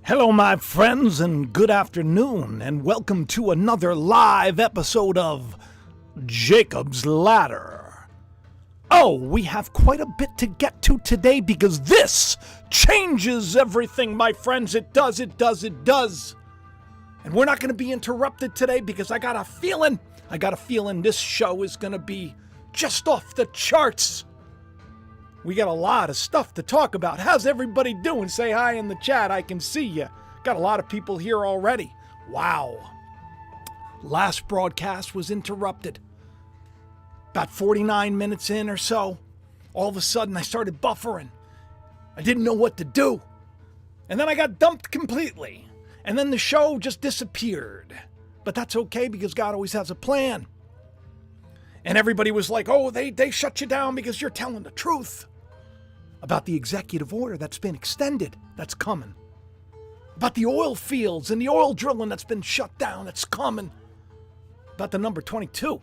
Hello, my friends, and good afternoon, and welcome to another live episode of Jacob's Ladder. Oh, we have quite a bit to get to today because this changes everything, my friends. It does. And we're not going to be interrupted today because I got a feeling this show is going to be just off the charts. We got a lot of stuff to talk about. How's everybody doing? Say hi in the chat. I can see you. Got a lot of people here already. Wow. Last broadcast was interrupted. About 49 minutes in or so, all of a sudden I started buffering. I didn't know what to do. And then I got dumped completely. And then the show just disappeared. But that's okay because God always has a plan. And everybody was like, oh, they shut you down because you're telling the truth. About the executive order that's been extended, that's coming. About the oil fields and the oil drilling that's been shut down, that's coming. About the number 22.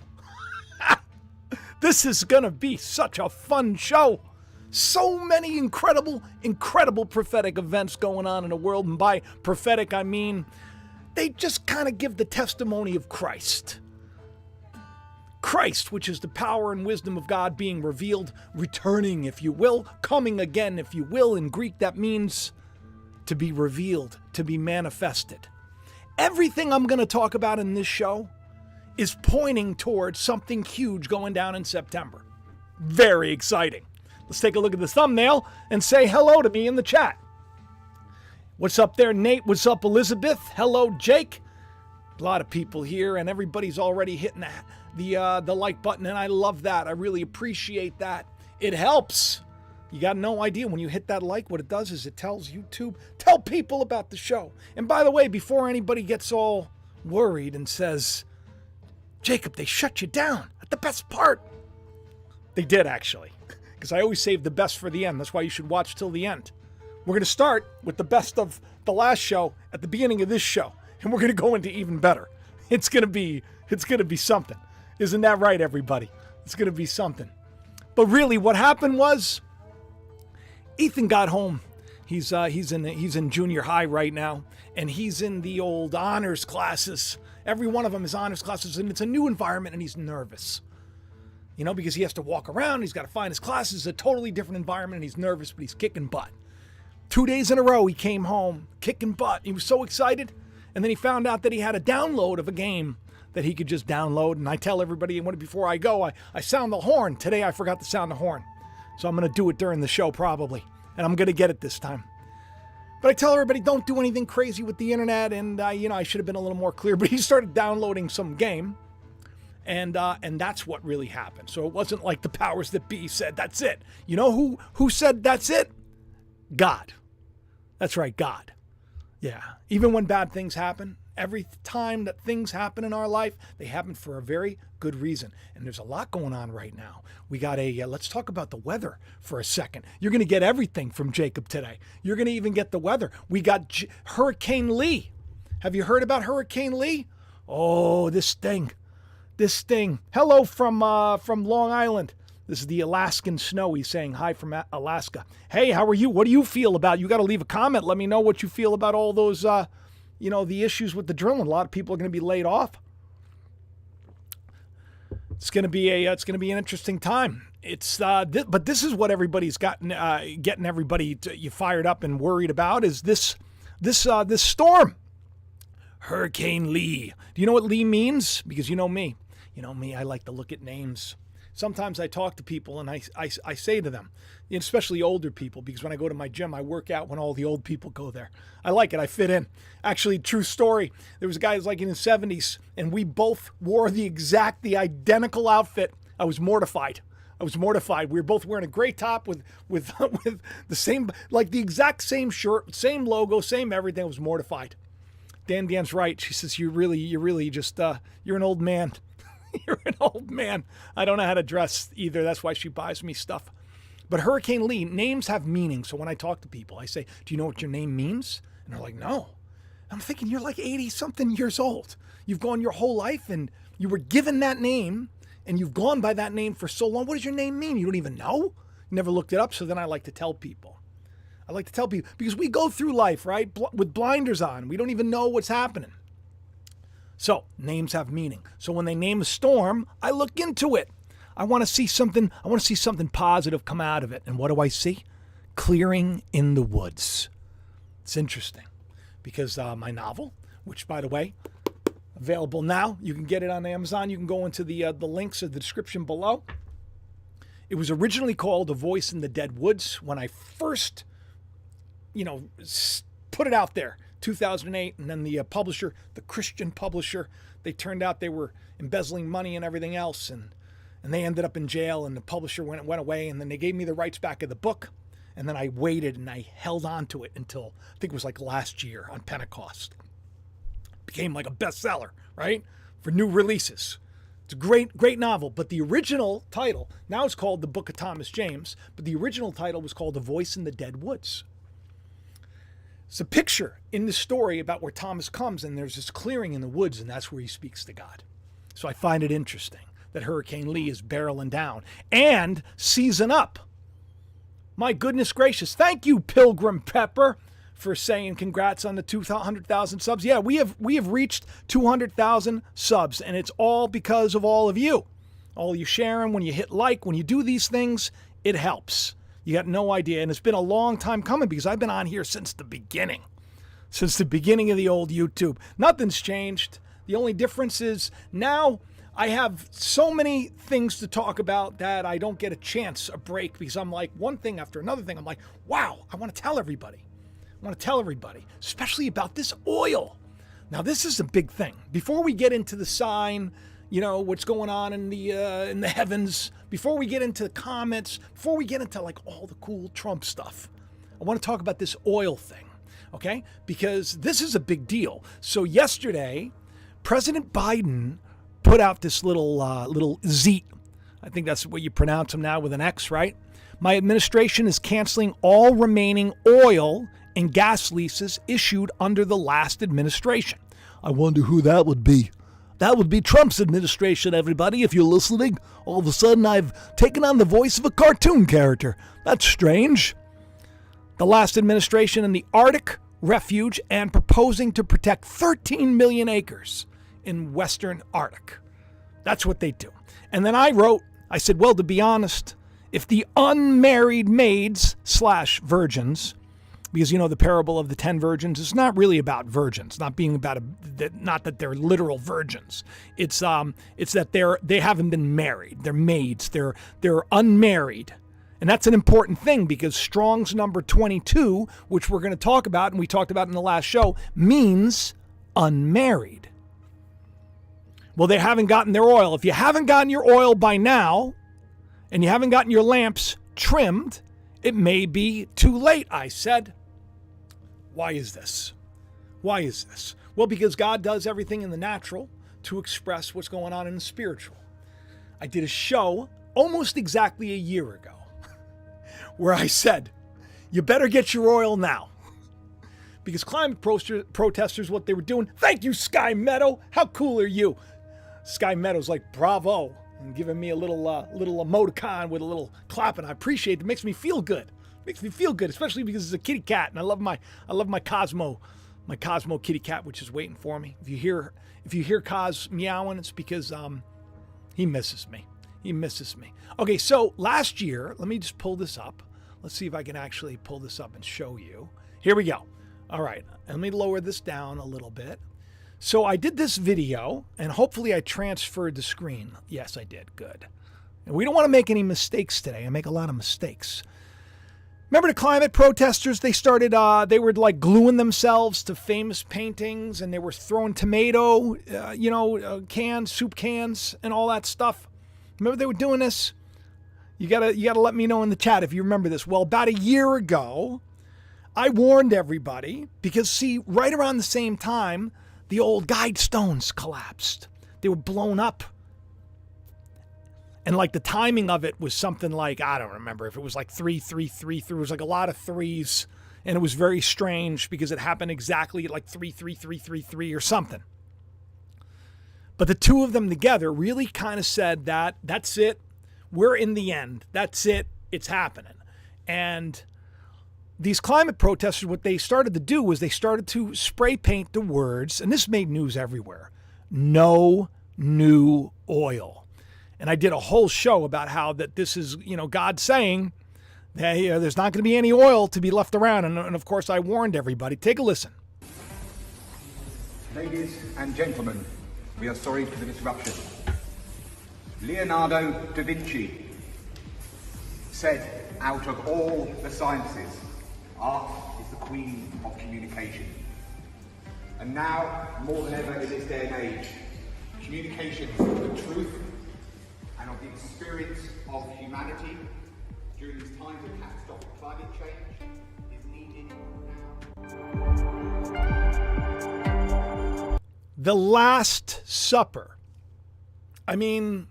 This is going to be such a fun show. So many incredible prophetic events going on in the world. And by prophetic, I mean they just kind of give the testimony of Christ. Christ, which is the power and wisdom of God being revealed, returning, if you will, coming again, if you will. In Greek, that means to be revealed, to be manifested. Everything I'm going to talk about in this show is pointing towards something huge going down in September. Very exciting. Let's take a look at the thumbnail and say hello to me in the chat. What's up there, Nate? What's up, Elizabeth? Hello, Jake. A lot of people here, and everybody's already hitting the like button, and I love that. I really appreciate that. It helps. You got no idea when you hit that like, what it does is it tells YouTube, tell people about the show. And by the way, before anybody gets all worried and says, Jacob, they shut you down at the best part. They did, actually, because I always save the best for the end. That's why you should watch till the end. We're going to start with the best of the last show at the beginning of this show. And we're going to go into even better. It's going to be something. Isn't that right, everybody? It's going to be something. But really, what happened was, Ethan got home. He's in junior high right now, and he's in the old honors classes. Every one of them is honors classes, and it's a new environment, and he's nervous. You know, because he has to walk around. He's got to find his classes. It's a totally different environment, and he's nervous, but he's kicking butt. 2 days in a row, he came home kicking butt. He was so excited. And then he found out that he had a download of a game that he could just download. And I tell everybody before I go, I sound the horn. Today I forgot to sound the horn. So I'm going to do it during the show probably. And I'm going to get it this time. But I tell everybody, don't do anything crazy with the internet. And, I should have been a little more clear. But he started downloading some game. And that's what really happened. So it wasn't like the powers that be said, that's it. You know who said that's it? God. That's right, God. Yeah, even when bad things happen, every time that things happen in our life, they happen for a very good reason. And there's a lot going on right now. We got let's talk about the weather for a second. You're going to get everything from Jacob today. You're going to even get the weather. We got Hurricane Lee. Have you heard about Hurricane Lee? Oh, this thing. Hello from Long Island. This is the Alaskan snow. He's saying hi from Alaska. Hey, how are you? What do you feel about? You got to leave a comment. Let me know what you feel about all those, the issues with the drilling. A lot of people are going to be laid off. It's going to be an interesting time. But this is what everybody's getting everybody you fired up and worried about is this storm, Hurricane Lee. Do you know what Lee means? Because you know me, I like to look at names. Sometimes I talk to people and I say to them, especially older people, because when I go to my gym, I work out when all the old people go there. I like it. I fit in. Actually, true story. There was a guy who was like in his 70s, and we both wore the identical outfit. I was mortified. We were both wearing a gray top with the same, like the exact same shirt, same logo, same everything. I was mortified. Dan's right. She says, you're really just, you're an old man. You're an old man. I don't know how to dress either. That's why she buys me stuff. But Hurricane Lee, names have meaning. So when I talk to people, I say, do you know what your name means? And they're like, no. I'm thinking you're like 80-something years old. You've gone your whole life and you were given that name and you've gone by that name for so long. What does your name mean? You don't even know? You never looked it up. So then I like to tell people. I like to tell people, because we go through life, right, with blinders on. We don't even know what's happening. So names have meaning. So when they name a storm, I look into it. I want to see something positive come out of it. And what do I see? Clearing in the woods. It's interesting because my novel, which, by the way, available now, you can get it on Amazon. You can go into the links in the description below. It was originally called A Voice in the Dead Woods when I first, put it out there, 2008. And then the publisher, the Christian publisher, they turned out they were embezzling money and everything else. And they ended up in jail, and the publisher went away. And then they gave me the rights back of the book. And then I waited and I held on to it until, I think it was like last year on Pentecost. It became like a bestseller, right? For new releases. It's a great novel, but the original title, now it's called The Book of Thomas James, but the original title was called A Voice in the Dead Woods. It's a picture in the story about where Thomas comes, and there's this clearing in the woods, and that's where he speaks to God. So I find it interesting that Hurricane Lee is barreling down and season up. My goodness gracious. Thank you, Pilgrim Pepper, for saying congrats on the 200,000 subs. Yeah, we have reached 200,000 subs, and it's all because of all of you. All you sharing, when you hit like, when you do these things, it helps. You got no idea. And it's been a long time coming because I've been on here since the beginning of the old YouTube. Nothing's changed. The only difference is now I have so many things to talk about that I don't get a break, because I'm like one thing after another thing. I'm like, wow, I want to tell everybody, especially about this oil. Now, this is a big thing. Before we get into the sign, what's going on in the heavens, before we get into the comets, before we get into like all the cool Trump stuff, I want to talk about this oil thing, okay? Because this is a big deal. So yesterday, President Biden put out this little zeet. I think that's what you pronounce them now, with an X, right? My administration is canceling all remaining oil and gas leases issued under the last administration. I wonder who that would be. That would be Trump's administration, everybody, if you're listening. All of a sudden, I've taken on the voice of a cartoon character. That's strange. The last administration in the Arctic refuge and proposing to protect 13 million acres in Western Arctic. That's what they do. And then I said, well, to be honest, if the unmarried maids / virgins, because the parable of the 10 virgins is not really about virgins, not that they're literal virgins. It's that they haven't been married. They're maids. They're unmarried. And that's an important thing, because Strong's number 22, which we're going to talk about and we talked about in the last show, means unmarried. Well, they haven't gotten their oil. If you haven't gotten your oil by now, and you haven't gotten your lamps trimmed, it may be too late, I said. Why is this? Well, because God does everything in the natural to express what's going on in the spiritual. I did a show almost exactly a year ago where I said, you better get your oil now. Because climate protesters, what they were doing, thank you, Sky Meadow. How cool are you? Sky Meadow's like, bravo, and giving me a little emoticon with a little clap, and I appreciate it. It makes me feel good. Especially because it's a kitty cat, and I love my Cosmo kitty cat, which is waiting for me. If you hear Cos meowing, it's because he misses me. Okay, so last year, let me just pull this up. Let's see if I can actually pull this up and show you. Here we go. All right, let me lower this down a little bit. So I did this video, and hopefully I transferred the screen. Yes, I did. Good. And we don't want to make any mistakes today. I make a lot of mistakes. Remember the climate protesters? They started, they were like gluing themselves to famous paintings, and they were throwing tomato, cans, soup cans, and all that stuff. Remember they were doing this? You gotta let me know in the chat if you remember this. Well, about a year ago, I warned everybody because, see, right around the same time, the old guidestones collapsed. They were blown up. And like the timing of it was something like, I don't remember if it was like 333. There was like a lot of threes. And it was very strange because it happened exactly at like 33333 or something. But the two of them together really kind of said that that's it. We're in the end. That's it. It's happening. And these climate protesters, what they started to do was they started to spray paint the words, and this made news everywhere, no new oil. And I did a whole show about how that this is, God saying that there's not going to be any oil to be left around. And of course, I warned everybody. Take a listen. Ladies and gentlemen, we are sorry for the disruption. Leonardo da Vinci said, out of all the sciences, art is the queen of communication. And now, more than ever in this day and age, communication of the truth and of the experience of humanity during these times of catastrophic climate change is needed now. The Last Supper. I mean,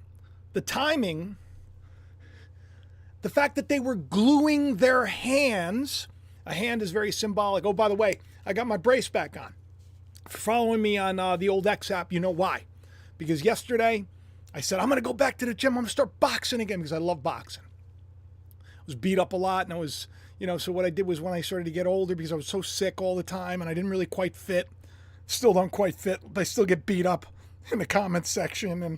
the timing, the fact that they were gluing their hands, a hand is very symbolic. Oh, by the way, I got my brace back on. If you're following me on the old X app, you know why. Because yesterday, I said, I'm going to go back to the gym. I'm going to start boxing again because I love boxing. I was beat up a lot, and I was, so what I did was when I started to get older, because I was so sick all the time, and I didn't really quite fit, still don't quite fit, but I still get beat up in the comments section and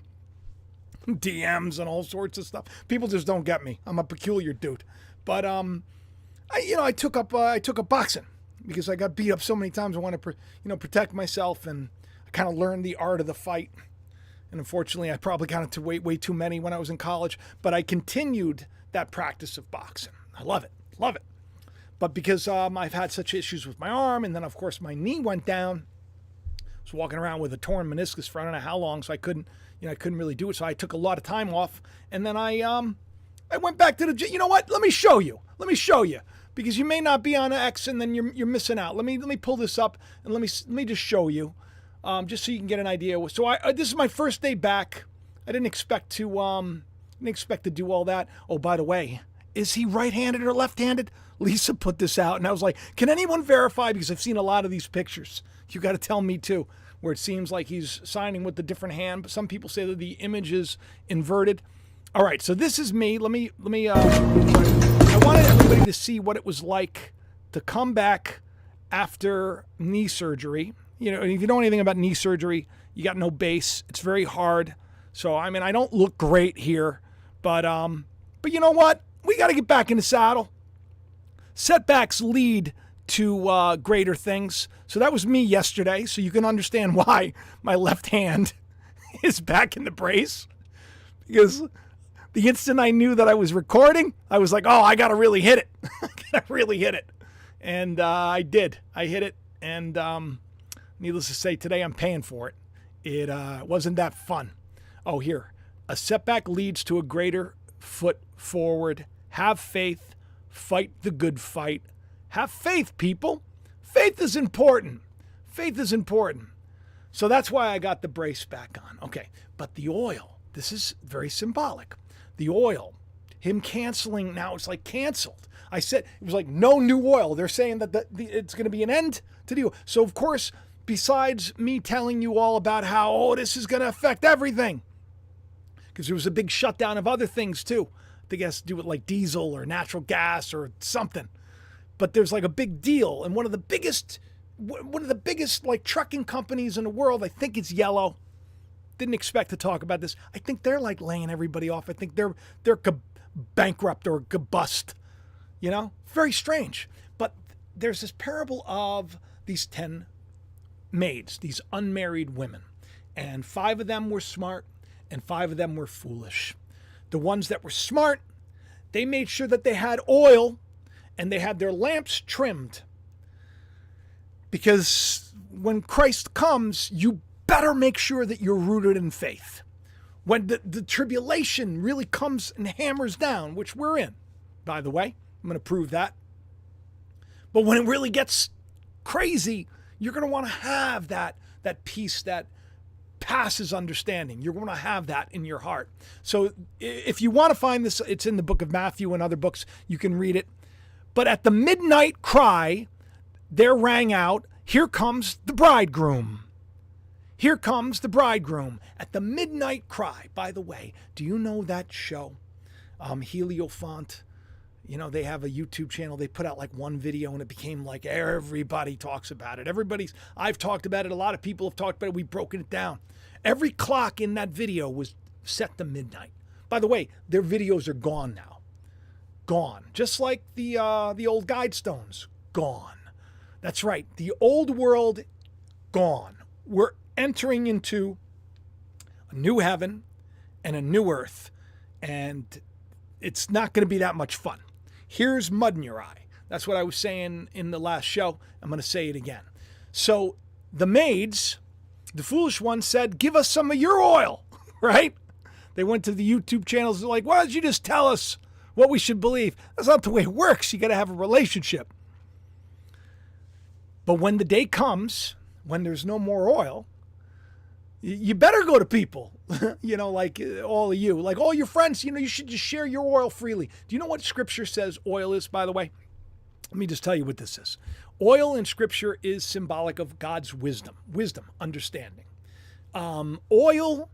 DMs and all sorts of stuff. People just don't get me. I'm a peculiar dude. But I took up boxing because I got beat up so many times. I want to protect myself, and I kind of learned the art of the fight. And unfortunately, I probably got into way too many when I was in college. But I continued that practice of boxing. I love it. But because I've had such issues with my arm, and then of course my knee went down. I was walking around with a torn meniscus for I don't know how long, so I couldn't really do it. So I took a lot of time off, and then I went back to the gym. You know what? Let me show you, because you may not be on X, and then you're missing out. Let me pull this up, and let me just show you, just so you can get an idea. So this is my first day back. I didn't expect to do all that. Oh, by the way, is he right-handed or left-handed? Lisa put this out, and I was like, can anyone verify? Because I've seen a lot of these pictures. You got to tell me too, where it seems like he's signing with the different hand, but some people say that the image is inverted. All right, so this is me. Let me. I wanted everybody to see what it was like to come back after knee surgery. If you know anything about knee surgery, you got no base. It's very hard. So I mean, I don't look great here, but you know what? We got to get back in the saddle. Setbacks lead to greater things. So that was me yesterday. So you can understand why my left hand is back in the brace, because the instant I knew that I was recording, I was like, oh, I got to really hit it. I got to really hit it. And I did. I hit it. And needless to say, today I'm paying for it. It wasn't that fun. Oh, here. A setback leads to a greater foot forward. Have faith. Fight the good fight. Have faith, people. Faith is important. Faith is important. So that's why I got the brace back on. Okay, but the oil, this is very symbolic. The oil, him canceling, now it's like canceled. I said, it was like no new oil. They're saying that it's going to be an end to the oil. So, of course, besides me telling you all about how, this is going to affect everything, because there was a big shutdown of other things too. I think it has to do with like diesel or natural gas or something. But there's like a big deal, and one of the biggest like trucking companies in the world, I think it's Yellow. Didn't expect to talk about this. I think they're like laying everybody off. I think they're bankrupt or bust. Very strange. But there's this parable of these 10 maids, these unmarried women, and 5 of them were smart and 5 of them were foolish. The ones that were smart, they made sure that they had oil and they had their lamps trimmed, because when Christ comes, you better make sure that you're rooted in faith. When the tribulation really comes and hammers down, which we're in, by the way, I'm going to prove that. But when it really gets crazy, you're going to want to have that peace that passes understanding. You're going to have that in your heart. So if you want to find this, it's in the book of Matthew and other books. You can read it. But at the midnight cry, there rang out, here comes the bridegroom. Here comes the bridegroom. At the midnight cry. By the way, do you know that show? Heliofant, they have a YouTube channel. They put out like one video and it became like everybody talks about it. I've talked about it. A lot of people have talked about it. We've broken it down. Every clock in that video was set to midnight. By the way, their videos are gone now. Gone. Just like the old Guidestones. Gone. That's right. The old world, gone. We're entering into a new heaven and a new earth. And it's not going to be that much fun. Here's mud in your eye. That's what I was saying in the last show. I'm going to say it again. So the maids, the foolish ones said, give us some of your oil, right? They went to the YouTube channels and like, why don't you just tell us what we should believe? That's not the way it works. You got to have a relationship. But when the day comes, when there's no more oil, you better go to people, like all of you, like all your friends, you should just share your oil freely. Do you know what Scripture says oil is, by the way? Let me just tell you what this is. Oil in Scripture is symbolic of God's wisdom, understanding. Oil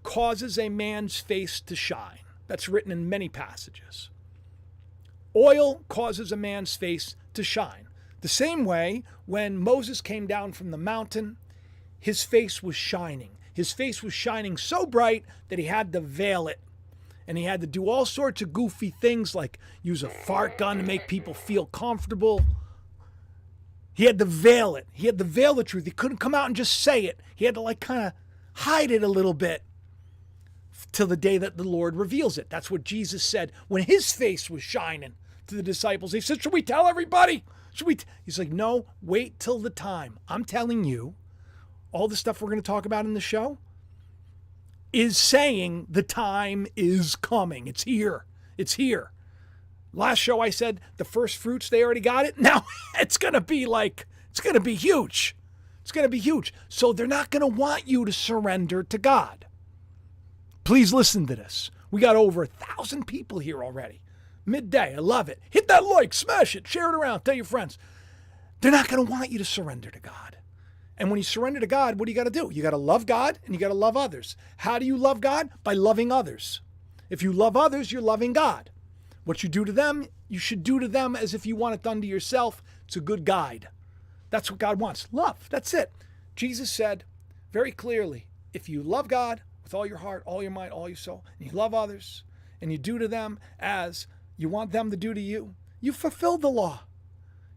causes a man's face to shine. That's written in many passages. Oil causes a man's face to shine. The same way when Moses came down from the mountain, his face was shining. His face was shining so bright that he had to veil it. And he had to do all sorts of goofy things like use a fart gun to make people feel comfortable. He had to veil it. He had to veil the truth. He couldn't come out and just say it. He had to kind of hide it a little bit till the day that the Lord reveals it. That's what Jesus said when his face was shining to the disciples. He said, should we tell everybody? He's like, no, wait till the time. I'm telling you, all the stuff we're going to talk about in the show is saying the time is coming. It's here. It's here. Last show I said the first fruits, they already got it. Now it's going to be huge. It's going to be huge. So they're not going to want you to surrender to God. Please listen to this. We got over 1,000 people here already. Midday. I love it. Hit that like, smash it, share it around, tell your friends. They're not going to want you to surrender to God. And when you surrender to God, what do you got to do? You got to love God and you got to love others. How do you love God? By loving others. If you love others, you're loving God. What you do to them, you should do to them as if you want it done to yourself. It's a good guide. That's what God wants. Love. That's it. Jesus said very clearly, if you love God with all your heart, all your mind, all your soul, and you love others, and you do to them as you want them to do to you, you fulfilled the law.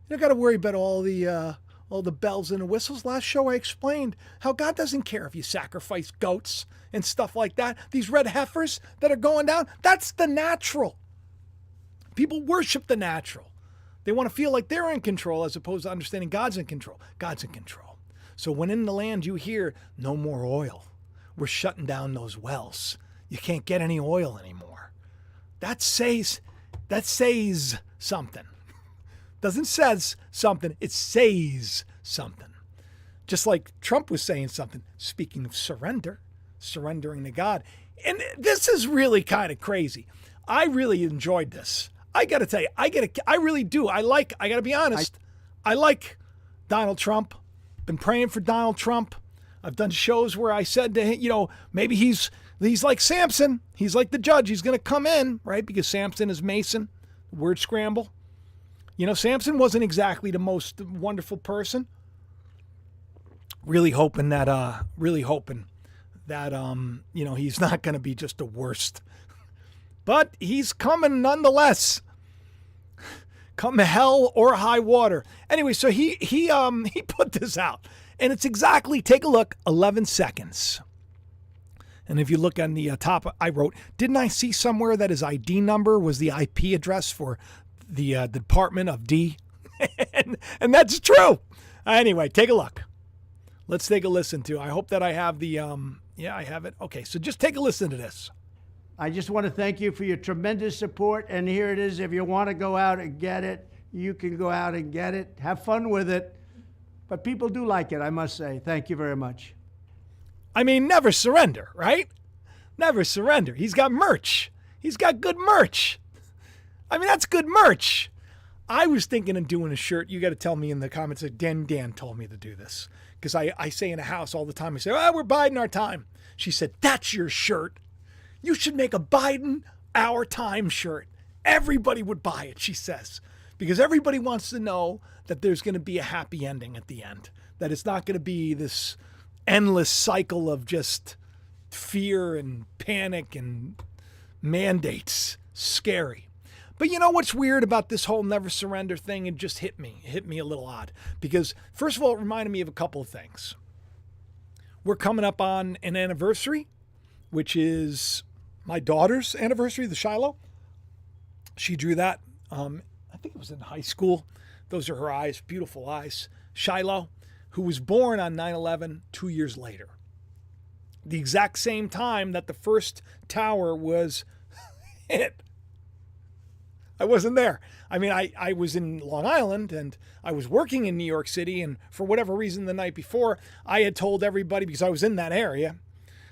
You don't got to worry about all the bells and the whistles. Last show I explained how God doesn't care if you sacrifice goats and stuff like that. These red heifers that are going down, that's the natural. People worship the natural. They want to feel like they're in control as opposed to understanding God's in control. God's in control. So when in the land you hear no more oil, we're shutting down those wells. You can't get any oil anymore. That says something. Doesn't says something, it says something. Just like Trump was saying something, speaking of surrendering to God. And this is really kind of crazy. I really enjoyed this. I got to tell you, I really do. I got to be honest, I like Donald Trump. Been praying for Donald Trump. I've done shows where I said to him, maybe he's like Samson. He's like the judge. He's going to come in, right? Because Samson is Mason. Word scramble. Samson wasn't exactly the most wonderful person. Really hoping that he's not going to be just the worst. But he's coming nonetheless. Come hell or high water. Anyway, so he put this out. And it's exactly, take a look, 11 seconds. And if you look on the top, I wrote, didn't I see somewhere that his ID number was the IP address for the Department of D? and that's true. Anyway, take a look. Let's take a listen to. I hope that I have the, I have it. Okay, so just take a listen to this. I just want to thank you for your tremendous support. And here it is. If you want to go out and get it, you can go out and get it. Have fun with it. But people do like it, I must say. Thank you very much. I mean, never surrender, right? Never surrender. He's got merch. He's got good merch. I mean, that's good merch. I was thinking of doing a shirt. You got to tell me in the comments that Dan told me to do this. Because I say in a house all the time, I say, we're biding our time. She said, that's your shirt. You should make a Biden our time shirt. Everybody would buy it, she says, because everybody wants to know that there's going to be a happy ending at the end, that it's not going to be this endless cycle of just fear and panic and mandates. Scary. But you know what's weird about this whole never surrender thing? It just hit me. It hit me a little odd because, first of all, it reminded me of a couple of things. We're coming up on an anniversary, which is my daughter's anniversary, the Shiloh. She drew that. I think it was in high school. Those are her eyes, beautiful eyes. Shiloh, who was born on 9/11 2 years later. The exact same time that the first tower was hit. I wasn't there. I mean, I was in Long Island and I was working in New York City. And for whatever reason, the night before, I had told everybody, because I was in that area,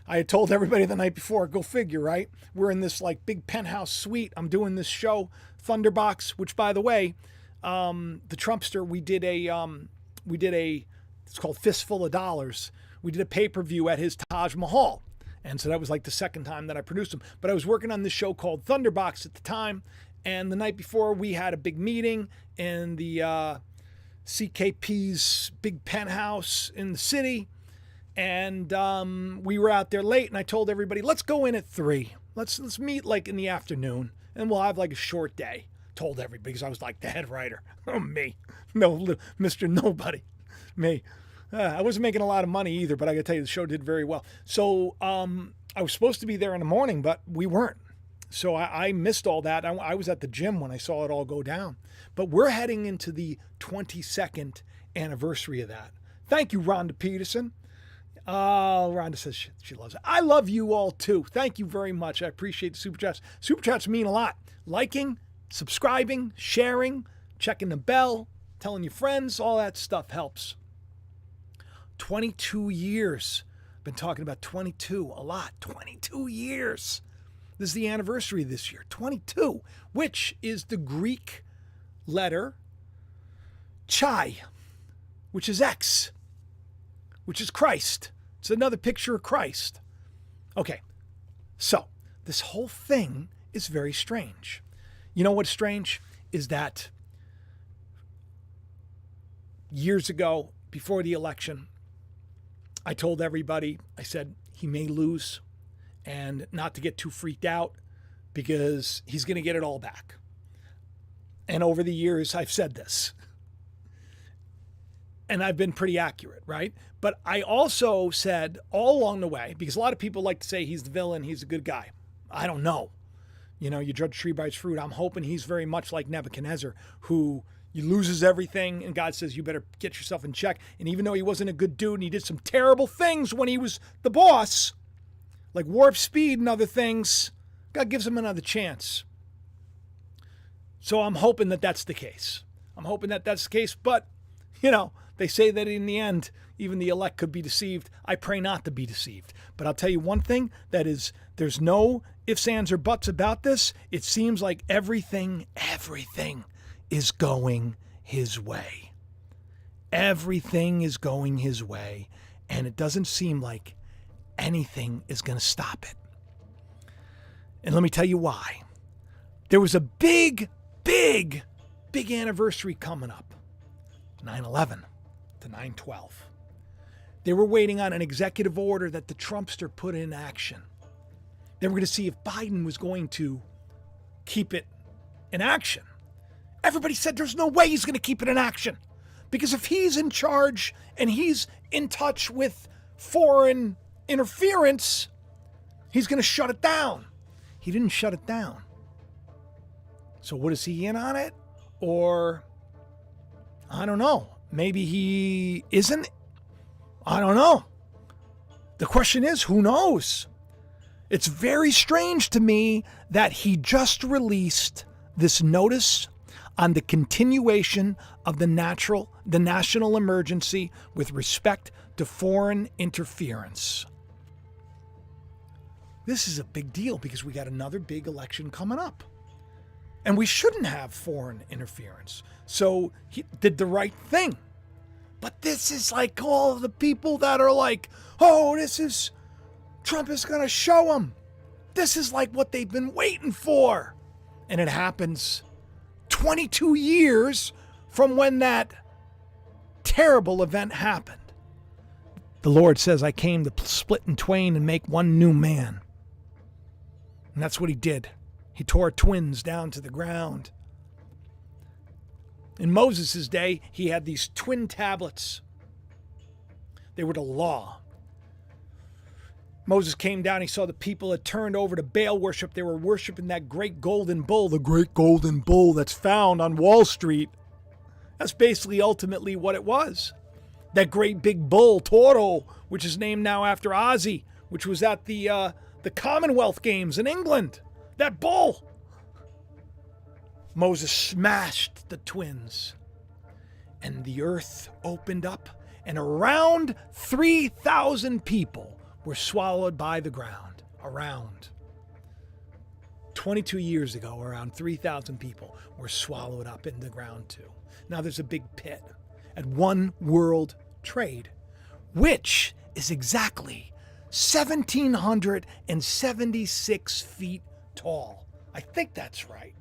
I had told everybody the night before, go figure, right? We're in this like big penthouse suite. I'm doing this show, Thunderbox, which by the way, the Trumpster, we did a, it's called Fistful of Dollars. We did a pay-per-view at his Taj Mahal. And so that was like the second time that I produced him. But I was working on this show called Thunderbox at the time. And the night before, we had a big meeting in the CKP's big penthouse in the city. And we were out there late, and I told everybody, let's go in at 3. Let's meet like in the afternoon, and we'll have like a short day. Told everybody, because I was like the head writer. Oh, me. No, Mr. Nobody. Me. I wasn't making a lot of money either, but I got to tell you, the show did very well. So I was supposed to be there in the morning, but we weren't. So I missed all that. I was at the gym when I saw it all go down. But we're heading into the 22nd anniversary of that. Thank you, Rhonda Peterson. Oh, Rhonda says she loves it. I love you all too. Thank you very much. I appreciate the Super Chats. Super Chats mean a lot. Liking, subscribing, sharing, checking the bell, telling your friends, all that stuff helps. 22 years. Been talking about 22 a lot. 22 years. This is the anniversary this year, 22, which is the Greek letter Chi, which is X, which is Christ. It's another picture of Christ. Okay, so this whole thing is very strange. You know what's strange? Is that years ago, before the election, I told everybody, I said, he may lose. And not to get too freaked out because he's going to get it all back. And over the years, I've said this. And I've been pretty accurate, right? But I also said all along the way, because a lot of people like to say he's the villain, he's a good guy. I don't know. You know, you judge a tree by its fruit. I'm hoping he's very much like Nebuchadnezzar, who he loses everything, and God says, you better get yourself in check. And even though he wasn't a good dude and he did some terrible things when he was the boss, like warp speed and other things, God gives him another chance. So I'm hoping that that's the case. I'm hoping that that's the case. But, you know, they say that in the end, even the elect could be deceived. I pray not to be deceived. But I'll tell you one thing, that is, there's no ifs, ands, or buts about this. It seems like everything is going his way. Everything is going his way. And it doesn't seem like anything is going to stop it. And let me tell you why. There was a big anniversary coming up. 9/11 to 9/12. They were waiting on an executive order that the Trumpster put in action. They were going to see if Biden was going to keep it in action. Everybody said there's no way he's going to keep it in action. Because if he's in charge and he's in touch with foreign interference, he's going to shut it down. He didn't shut it down. So what, is he in on it? Or, I don't know. Maybe he isn't. I don't know. The question is, who knows? It's very strange to me that he just released this notice on the continuation of the national emergency with respect to foreign interference. This is a big deal because we got another big election coming up. And we shouldn't have foreign interference. So he did the right thing. But this is like all of the people that are like, oh, Trump is going to show them. This is like what they've been waiting for. And it happens 22 years from when that terrible event happened. The Lord says, I came to split in twain and make one new man. And that's what he did. He tore twins down to the ground. In Moses' day, he had these twin tablets. They were the law. Moses came down, he saw the people had turned over to Baal worship. They were worshiping that great golden bull, the great golden bull that's found on Wall Street. That's basically ultimately what it was. That great big bull, Toro, which is named now after Ozzy, which was at the Commonwealth Games in England. That bull. Moses smashed the twins, and the earth opened up, and around 3,000 people were swallowed by the ground. Around 22 years ago, around 3,000 people were swallowed up in the ground too. Now there's a big pit at One World Trade, which is exactly 1,776 feet tall. I think that's right.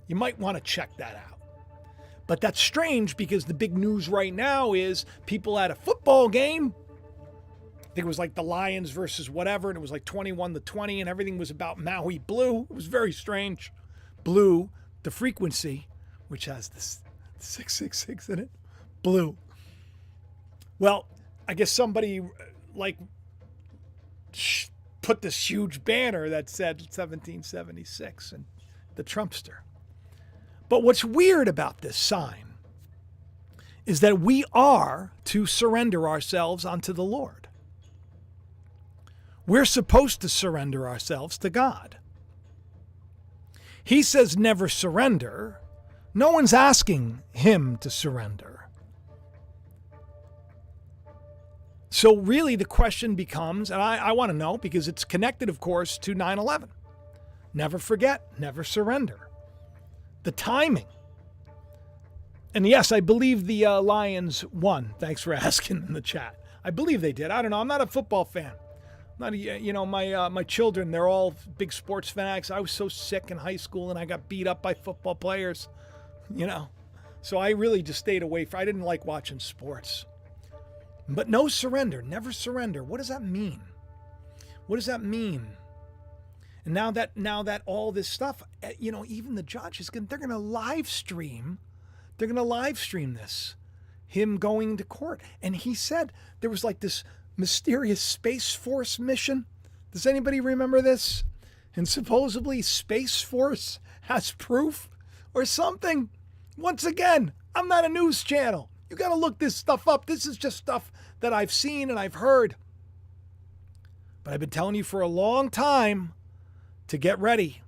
You might want to check that out. But that's strange because the big news right now is people at a football game. I think it was like the Lions versus whatever, and it was like 21-20, and everything was about Maui blue. It was very strange. Blue, the frequency, which has this 666 in it. Blue. Well, I guess somebody put this huge banner that said 1776 and the Trumpster. But what's weird about this sign is that we are to surrender ourselves unto the Lord. We're supposed to surrender ourselves to God. He says never surrender. No one's asking him to surrender. So really the question becomes, and I want to know because it's connected, of course, to 9/11. Never forget, never surrender. The timing. And yes, I believe the Lions won. Thanks for asking in the chat. I believe they did. I don't know. I'm not a football fan. My children, they're all big sports fanatics. I was so sick in high school and I got beat up by football players, So I really just stayed away I didn't like watching sports. But no surrender, never surrender. What does that mean? What does that mean? And now that all this stuff, even the judge they're going to live stream. They're going to live stream this, him going to court. And he said there was like this mysterious Space Force mission. Does anybody remember this? And supposedly Space Force has proof or something. Once again, I'm not a news channel. You got to look this stuff up. This is just stuff that I've seen and I've heard. But I've been telling you for a long time to get ready.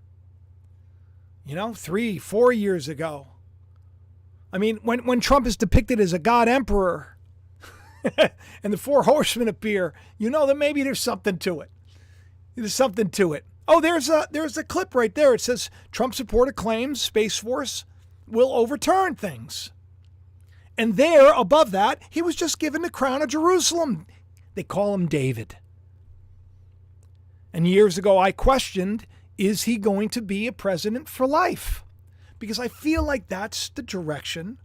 3-4 years ago. I mean, when Trump is depicted as a God emperor and the four horsemen appear, that maybe there's something to it. There's something to it. Oh, there's a clip right there. It says Trump supporter claims Space Force will overturn things. And there, above that, he was just given the crown of Jerusalem. They call him David. And years ago, I questioned, is he going to be a president for life? Because I feel like that's the direction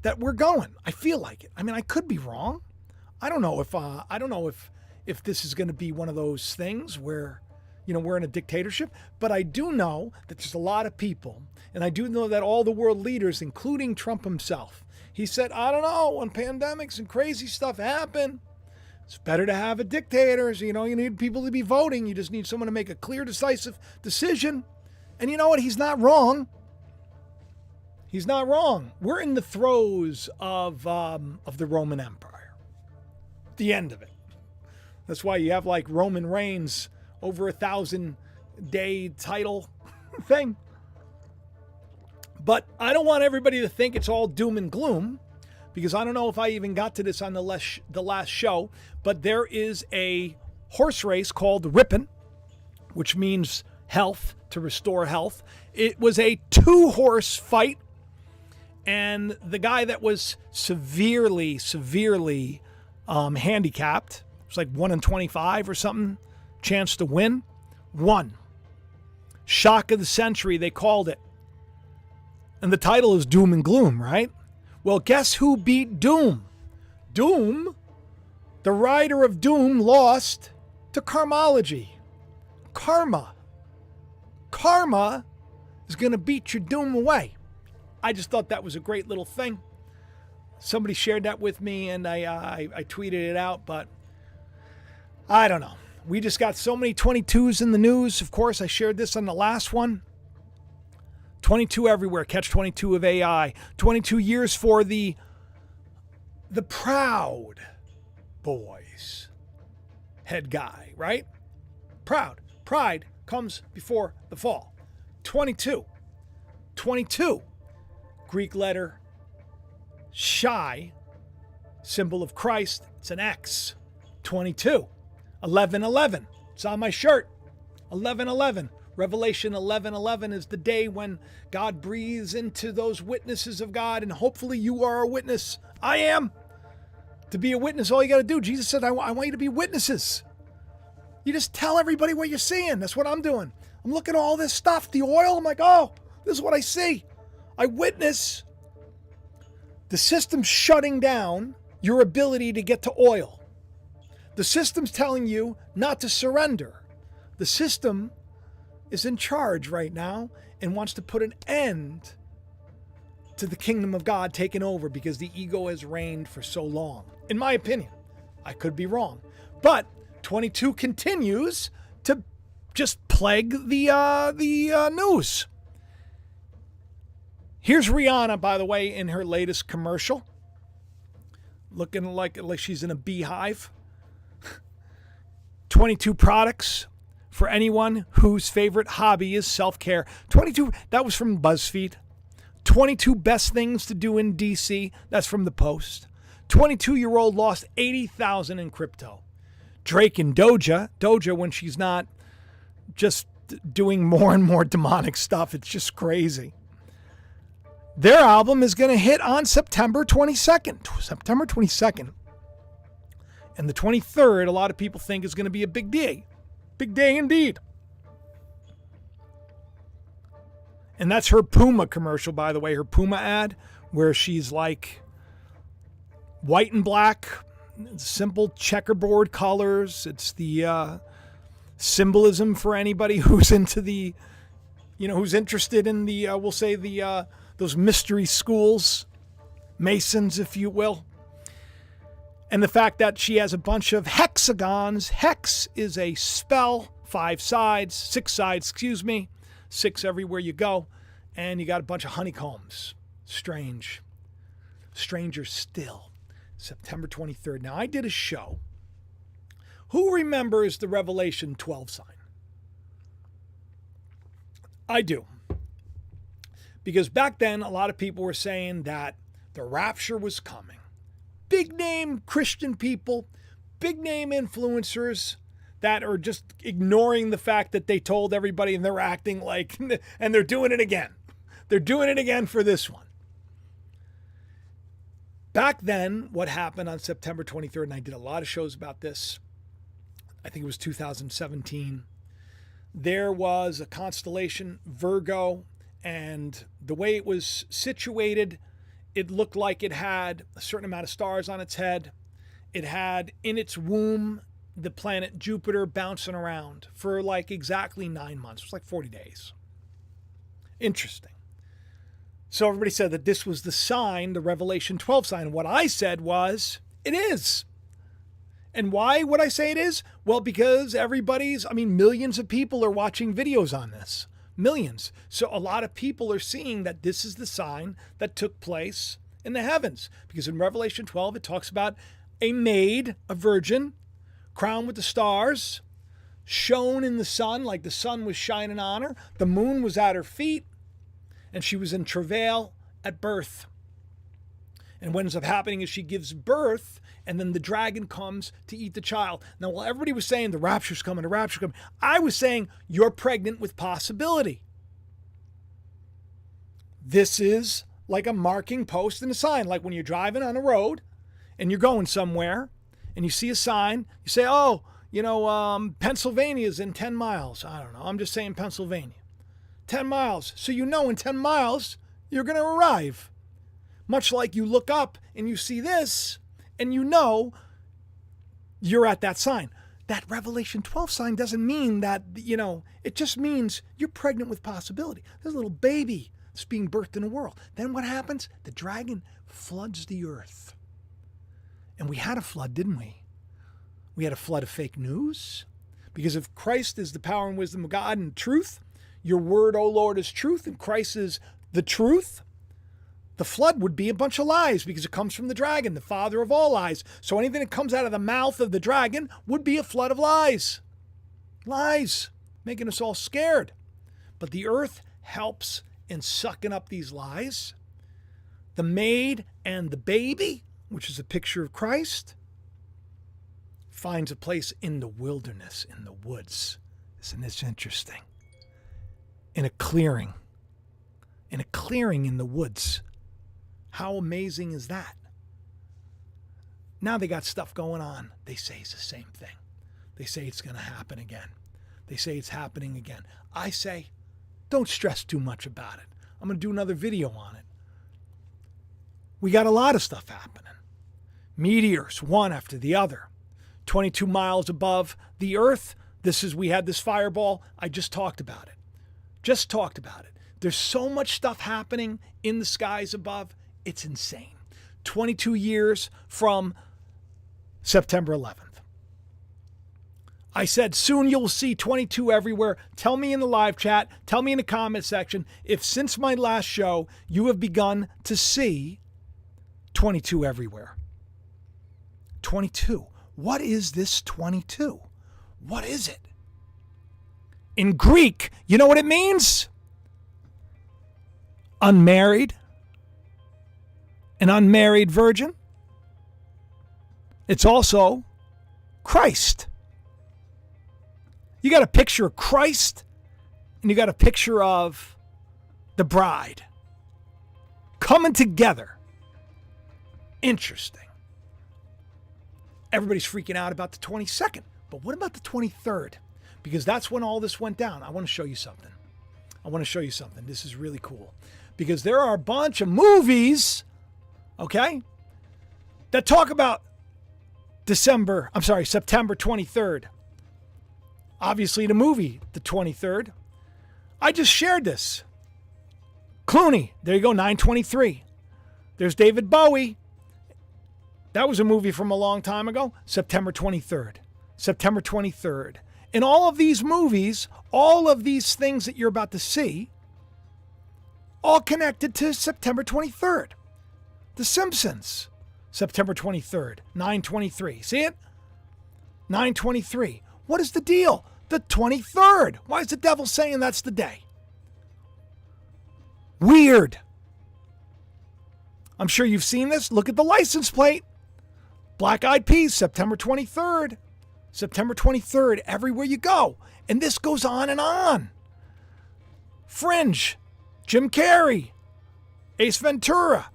that we're going. I feel like it. I mean, I could be wrong. I don't know if this is going to be one of those things where, we're in a dictatorship. But I do know that there's a lot of people, and I do know that all the world leaders, including Trump himself, he said, I don't know, when pandemics and crazy stuff happen, it's better to have a dictator. So, you need people to be voting. You just need someone to make a clear, decisive decision. And you know what? He's not wrong. He's not wrong. We're in the throes of the Roman Empire. The end of it. That's why you have like Roman Reigns over 1,000-day title thing. But I don't want everybody to think it's all doom and gloom, because I don't know if I even got to this on the last show, but there is a horse race called Ripon, which means health, to restore health. It was a 2-horse fight, and the guy that was severely handicapped, it was like 1 in 25 or something, chance to win, won. Shock of the century, they called it. And the title is Doom and Gloom, right? Well, guess who beat Doom? Doom, the writer of Doom, lost to Karmology. Karma. Karma is going to beat your Doom away. I just thought that was a great little thing. Somebody shared that with me, and I tweeted it out, but I don't know. We just got so many 22s in the news. Of course, I shared this on the last one. 22 everywhere. Catch 22 of AI. 22 years for the Proud Boys head guy, right? Proud. Pride comes before the fall. 22. 22. Greek letter Chi, symbol of Christ. It's an X. 22. 11:11. It's on my shirt. 11:11. Revelation 11:11 is the day when God breathes into those witnesses of God, and hopefully you are a witness. I am. To be a witness, all you got to do, Jesus said, I want you to be witnesses. You just tell everybody what you're seeing. That's what I'm doing. I'm looking at all this stuff, the oil. I'm like, oh, this is what I see. I witness the system shutting down your ability to get to oil. The system's telling you not to surrender. The system is in charge right now and wants to put an end to the kingdom of God taking over because the ego has reigned for so long. In my opinion, I could be wrong. But 22 continues to just plague the news. Here's Rihanna, by the way, in her latest commercial, looking like she's in a beehive. 22 products for anyone whose favorite hobby is self-care. 22, that was from BuzzFeed. 22 best things to do in DC, that's from The Post. 22-year-old lost $80,000 in crypto. Drake and Doja, when she's not just doing more and more demonic stuff, it's just crazy. Their album is going to hit on September 22nd. September 22nd. And the 23rd, a lot of people think is going to be a big day. Big day indeed. And that's her Puma commercial, by the way, her Puma ad, where she's like white and black, simple checkerboard colors. It's the symbolism for anybody who's into the, who's interested in the, we'll say those mystery schools, Masons, if you will. And the fact that she has a bunch of hexagons. Hex is a spell, 6 sides, 6 everywhere you go. And you got a bunch of honeycombs. Strange. Stranger still. September 23rd. Now, I did a show. Who remembers the Revelation 12 sign? I do. Because back then, a lot of people were saying that the rapture was coming. Big name Christian people, big name influencers that are just ignoring the fact that they told everybody and they're acting like, and they're doing it again. They're doing it again for this one. Back then, what happened on September 23rd, and I did a lot of shows about this, I think it was 2017, there was a constellation, Virgo, and the way it was situated, it looked like it had a certain amount of stars on its head. It had in its womb the planet Jupiter bouncing around for like exactly 9 months. It was like 40 days. Interesting. So everybody said that this was the sign, the Revelation 12 sign. And what I said was, it is. And why would I say it is? Well, because millions of people are watching videos on this. Millions. So a lot of people are seeing that this is the sign that took place in the heavens. Because in Revelation 12, it talks about a maid, a virgin, crowned with the stars, shone in the sun, like the sun was shining on her. The moon was at her feet, and she was in travail at birth. And what ends up happening is she gives birth, and then the dragon comes to eat the child. Now, while everybody was saying the rapture's coming, I was saying you're pregnant with possibility. This is like a marking post and a sign. Like when you're driving on a road and you're going somewhere and you see a sign, you say, Pennsylvania's in 10 miles. I don't know. I'm just saying Pennsylvania. 10 miles. So you know in 10 miles, you're going to arrive. Much like you look up and you see this, and you know you're at that sign. That Revelation 12 sign doesn't mean that, it just means you're pregnant with possibility. There's a little baby that's being birthed in the world. Then what happens? The dragon floods the earth. And we had a flood, didn't we? We had a flood of fake news. Because if Christ is the power and wisdom of God and truth, your word, O Lord, is truth, and Christ is the truth, the flood would be a bunch of lies because it comes from the dragon, the father of all lies. So anything that comes out of the mouth of the dragon would be a flood of lies. Lies, making us all scared. But the earth helps in sucking up these lies. The maid and the baby, which is a picture of Christ, finds a place in the wilderness, in the woods. Isn't this interesting? In a clearing in the woods. How amazing is that? Now they got stuff going on. They say it's the same thing. They say it's going to happen again. They say it's happening again. I say, don't stress too much about it. I'm going to do another video on it. We got a lot of stuff happening. Meteors, one after the other. 22 miles above the earth. We had this fireball. I just talked about it. There's so much stuff happening in the skies above. It's insane. 22 years from September 11th. I said, soon you'll see 22 everywhere. Tell me in the live chat, tell me in the comment section, if since my last show, you have begun to see 22 everywhere. 22. What is this 22? What is it? In Greek, you know what it means? Unmarried. An unmarried virgin. It's also Christ. You got a picture of Christ and you got a picture of the bride coming together. Interesting. Everybody's freaking out about the 22nd. But what about the 23rd? Because that's when all this went down. I want to show you something. This is really cool. Because there are a bunch of movies, okay, that talk about September 23rd. Obviously the movie, the 23rd. I just shared this. Clooney, there you go, 9/23. There's David Bowie. That was a movie from a long time ago. September 23rd. In all of these movies, all of these things that you're about to see, all connected to September 23rd. The Simpsons, September 23rd, 9/23. See it? 9/23. What is the deal? The 23rd. Why is the devil saying that's the day? Weird. I'm sure you've seen this. Look at the license plate. Black Eyed Peas, September 23rd. September 23rd, everywhere you go. And this goes on and on. Fringe, Jim Carrey, Ace Ventura.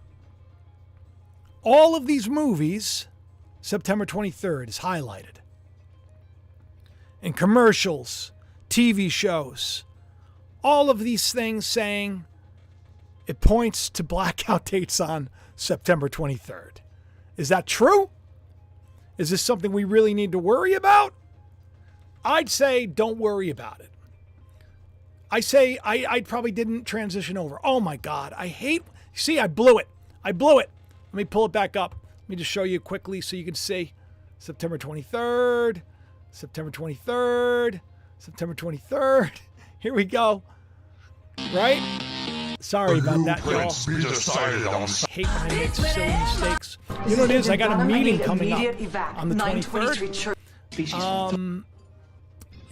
All of these movies, September 23rd is highlighted. And commercials, TV shows, all of these things saying it points to blackout dates on September 23rd. Is that true? Is this something we really need to worry about? I'd say don't worry about it. I probably didn't transition over. Oh my God, I blew it. Let me pull it back up. Let me just show you quickly so you can see. September 23rd. Here we go. Right? Sorry about that, y'all. I hate when I make silly mistakes. You know what it is? I got a meeting coming up on the 23rd.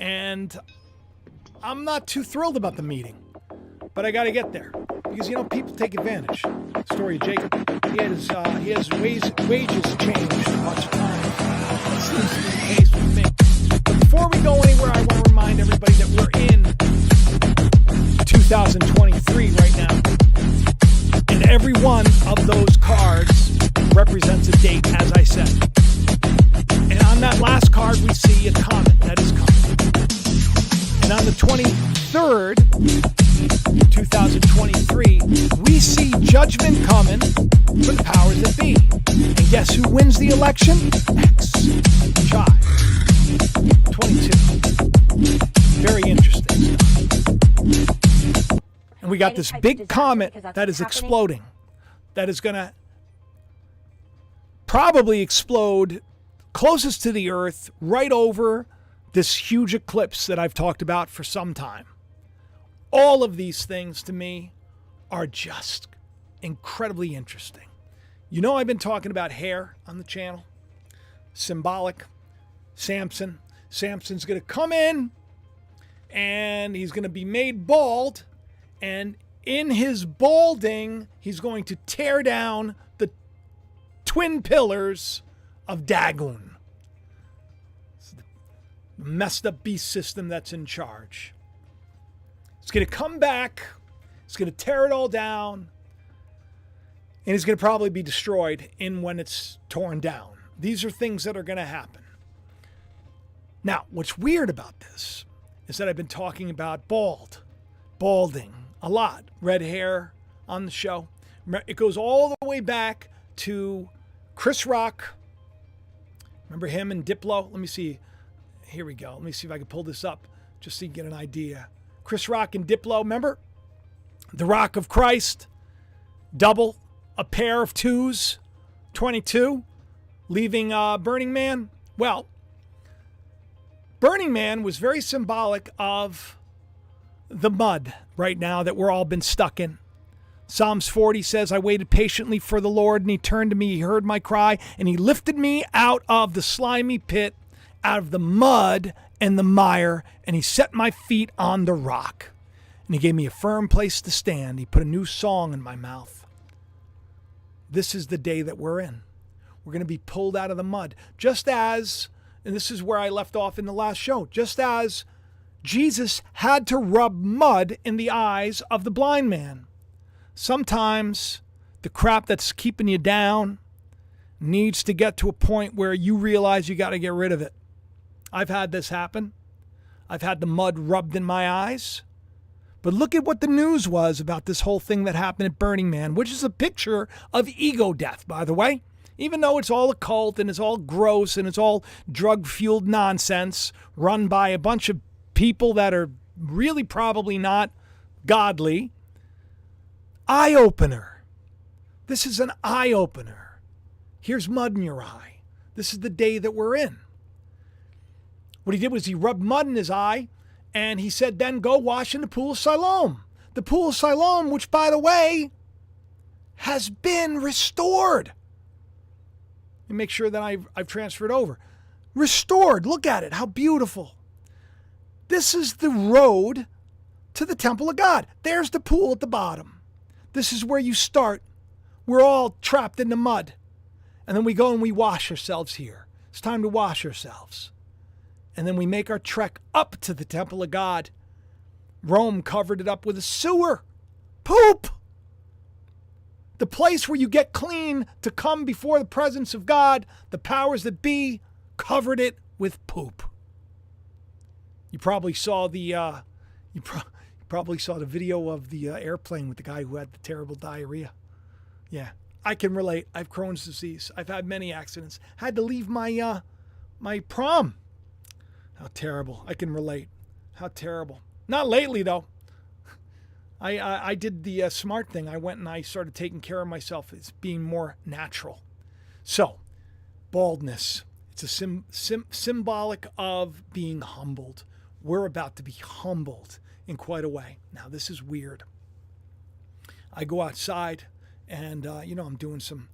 And I'm not too thrilled about the meeting. But I got to get there. Because, people take advantage. Story of Jacob. He has wages changed a bunch of times. That seems to be the case with me. But before we go anywhere, I want to remind everybody that we're in 2023 right now. And every one of those cards represents a date, as I said. And on that last card, we see a comet that is coming. And on the 23rd, 2023, we see judgment coming for the powers that be. And guess who wins the election? X. Chai. 22. Very interesting. And we got this big comet that is exploding. That is going to probably explode closest to the Earth, right over this huge eclipse that I've talked about for some time. All of these things to me are just incredibly interesting. You know, I've been talking about hair on the channel. Symbolic. Samson. Samson's going to come in and he's going to be made bald. And in his balding, he's going to tear down the twin pillars of Dagon. It's the messed up beast system that's in charge. It's going to come back. It's going to tear it all down. And it's going to probably be destroyed when it's torn down. These are things that are going to happen. Now, what's weird about this is that I've been talking about balding a lot. Red hair on the show. It goes all the way back to Chris Rock. Remember him and Diplo? Let me see. Here we go. Let me see if I can pull this up just so you get an idea. Chris Rock and Diplo, remember? The Rock of Christ. Double. A pair of twos. 22. Leaving Burning Man. Well, Burning Man was very symbolic of the mud right now that we're all been stuck in. Psalms 40 says, I waited patiently for the Lord, and he turned to me, he heard my cry, and he lifted me out of the slimy pit, out of the mud and the mire, and he set my feet on the rock. And he gave me a firm place to stand. He put a new song in my mouth. This is the day that we're in. We're going to be pulled out of the mud. Just as, and this is where I left off in the last show, just as Jesus had to rub mud in the eyes of the blind man. Sometimes the crap that's keeping you down needs to get to a point where you realize you got to get rid of it. I've had this happen. I've had the mud rubbed in my eyes. But look at what the news was about this whole thing that happened at Burning Man, which is a picture of ego death, by the way. Even though it's all a cult and it's all gross and it's all drug-fueled nonsense run by a bunch of people that are really probably not godly. Eye-opener. This is an eye-opener. Here's mud in your eye. This is the day that we're in. What he did was he rubbed mud in his eye, and he said, then go wash in the pool of Siloam. The pool of Siloam, which, by the way, has been restored. Let me make sure that I've transferred over. Restored. Look at it. How beautiful. This is the road to the temple of God. There's the pool at the bottom. This is where you start. We're all trapped in the mud. And then we go and we wash ourselves here. It's time to wash ourselves. And then we make our trek up to the temple of God. Rome covered it up with a sewer. Poop! The place where you get clean to come before the presence of God, the powers that be covered it with poop. You probably saw the probably saw the video of the airplane with the guy who had the terrible diarrhea. Yeah, I can relate. I have Crohn's disease. I've had many accidents. Had to leave my my prom. How terrible. I can relate. How terrible. Not lately, though. I did the smart thing. I went and I started taking care of myself as being more natural. So, baldness. It's a symbolic of being humbled. We're about to be humbled in quite a way. Now, this is weird. I go outside and, I'm doing some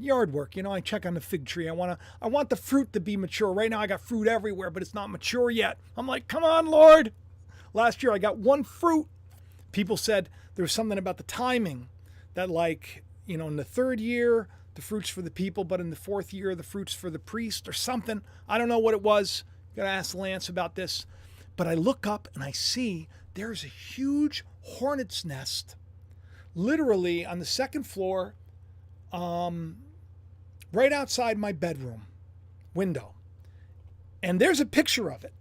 yard work. I check on the fig tree. I want the fruit to be mature. Right now I got fruit everywhere, but it's not mature yet. I'm like, come on, Lord. Last year I got one fruit. People said there was something about the timing that in the third year, the fruit's for the people, but in the fourth year, the fruit's for the priest or something. I don't know what it was. Got to ask Lance about this. But I look up and I see there's a huge hornet's nest literally on the second floor, right outside my bedroom window. And there's a picture of it.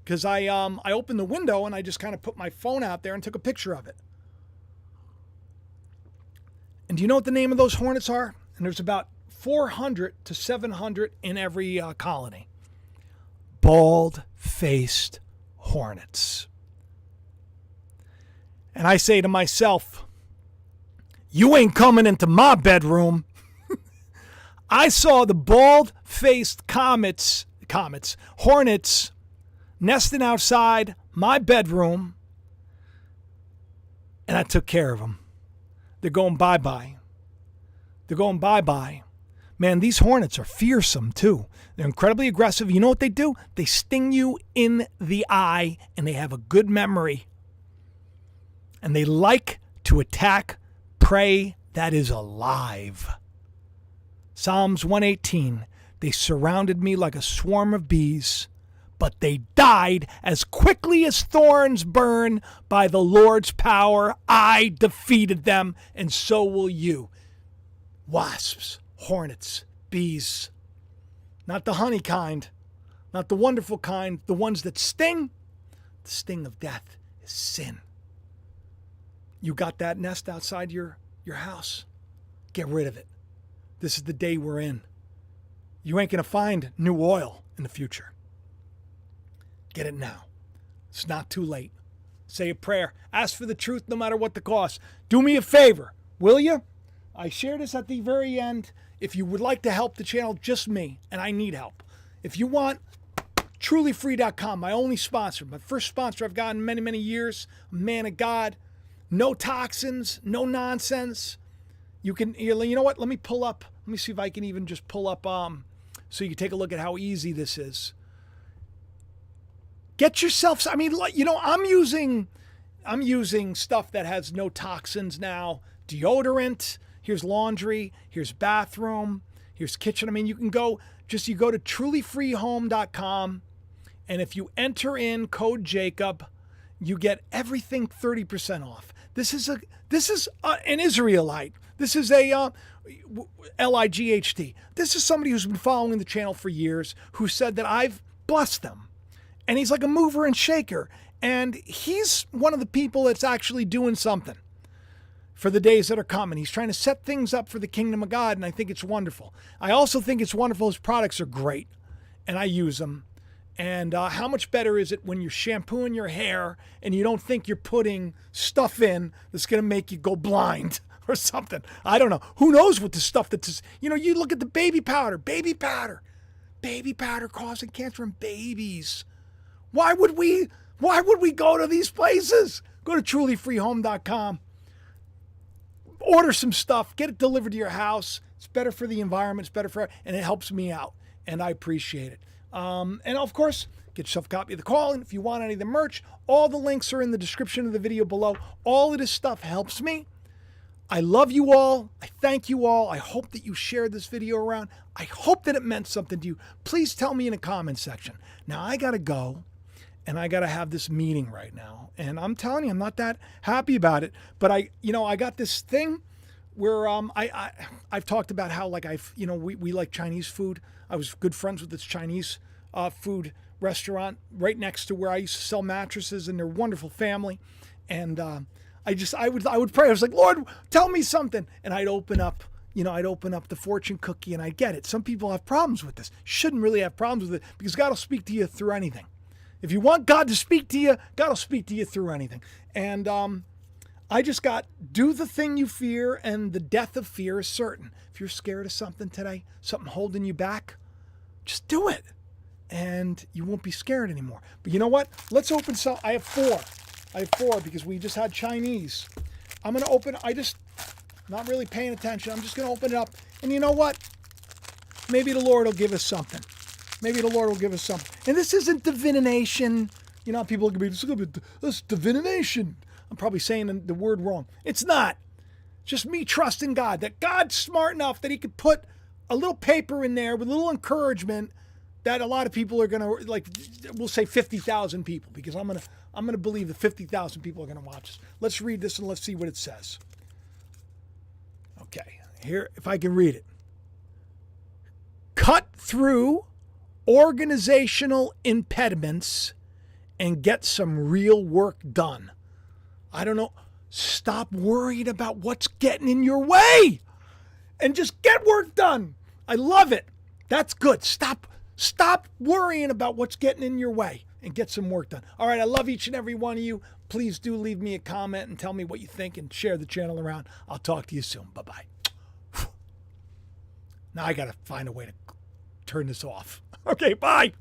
because I opened the window and I just kind of put my phone out there and took a picture of it. And do you know what the name of those hornets are? And there's about 400 to 700 in every colony. Bald-faced hornets. And I say to myself, you ain't coming into my bedroom. I saw the bald-faced hornets, nesting outside my bedroom, and I took care of them. They're going bye-bye. They're going bye-bye. Man, these hornets are fearsome, too. They're incredibly aggressive. You know what they do? They sting you in the eye, and they have a good memory. And they like to attack prey that is alive. Psalms 118, they surrounded me like a swarm of bees, but they died as quickly as thorns burn. By the Lord's power, I defeated them, and so will you. Wasps, hornets, bees. Not the honey kind, not the wonderful kind, the ones that sting. The sting of death is sin. You got that nest outside your house. Get rid of it. This is the day we're in. You ain't going to find new oil in the future. Get it now. It's not too late. Say a prayer. Ask for the truth no matter what the cost. Do me a favor, will you? I share this at the very end. If you would like to help the channel, just me, and I need help. If you want, trulyfree.com, my only sponsor, my first sponsor I've gotten in many, many years, a man of God, no toxins, no nonsense. You know what? Let me see if I can even just pull up, so you can take a look at how easy this is. Get yourself, I'm using stuff that has no toxins now, deodorant. Here's laundry, here's bathroom, here's kitchen. You can go to trulyfreehome.com, and if you enter in code Jacob, you get everything 30% off. This is an Israelite. This is a Light. This is somebody who's been following the channel for years, who said that I've blessed them. And he's like a mover and shaker. And he's one of the people that's actually doing something for the days that are coming. He's trying to set things up for the kingdom of God, and I think it's wonderful. I also think it's wonderful. His products are great, and I use them. And how much better is it when you're shampooing your hair and you don't think you're putting stuff in that's going to make you go blind or something? I don't know. Who knows what the stuff that's, you look at the baby powder causing cancer in babies. Why would we go to these places? Go to trulyfreehome.com. Order some stuff, get it delivered to your house. It's better for the environment, and it helps me out, and I appreciate it. And of course, get yourself a copy of the call, and if you want any of the merch, all the links are in the description of the video below. All of this stuff helps me. I love you all. I thank you all. I hope that you shared this video around. I hope that it meant something to you. Please tell me in the comment section. Now, I got to go. And I got to have this meeting right now. And I'm telling you, I'm not that happy about it. But I got this thing where I've talked about how we like Chinese food. I was good friends with this Chinese food restaurant right next to where I used to sell mattresses, and they're a wonderful family. And I would pray. I was like, Lord, tell me something. And I'd open up the fortune cookie, and I'd get it. Some people have problems with this. Shouldn't really have problems with it, because God will speak to you through anything. If you want God to speak to you, God will speak to you through anything. And I just got, do the thing you fear, and the death of fear is certain. If you're scared of something today, something holding you back, just do it. And you won't be scared anymore. But you know what? Let's open some. I have four because we just had Chinese. I'm going to open, not really paying attention. I'm just going to open it up. And you know what? Maybe the Lord will give us something. And this isn't divination. People can be, this is divination. I'm probably saying the word wrong. It's not. Just me trusting God, that God's smart enough that he could put a little paper in there with a little encouragement that a lot of people are going to, we'll say 50,000 people, because I'm going to believe that 50,000 people are going to watch this. Let's read this and let's see what it says. Okay, here, if I can read it. Cut through organizational impediments and get some real work done. I don't know. Stop worrying about what's getting in your way and just get work done. I love it. That's good. Stop worrying about what's getting in your way and get some work done. All right, I love each and every one of you. Please do leave me a comment and tell me what you think and share the channel around. I'll talk to you soon. Bye-bye. Now I got to find a way to turn this off. Okay, bye.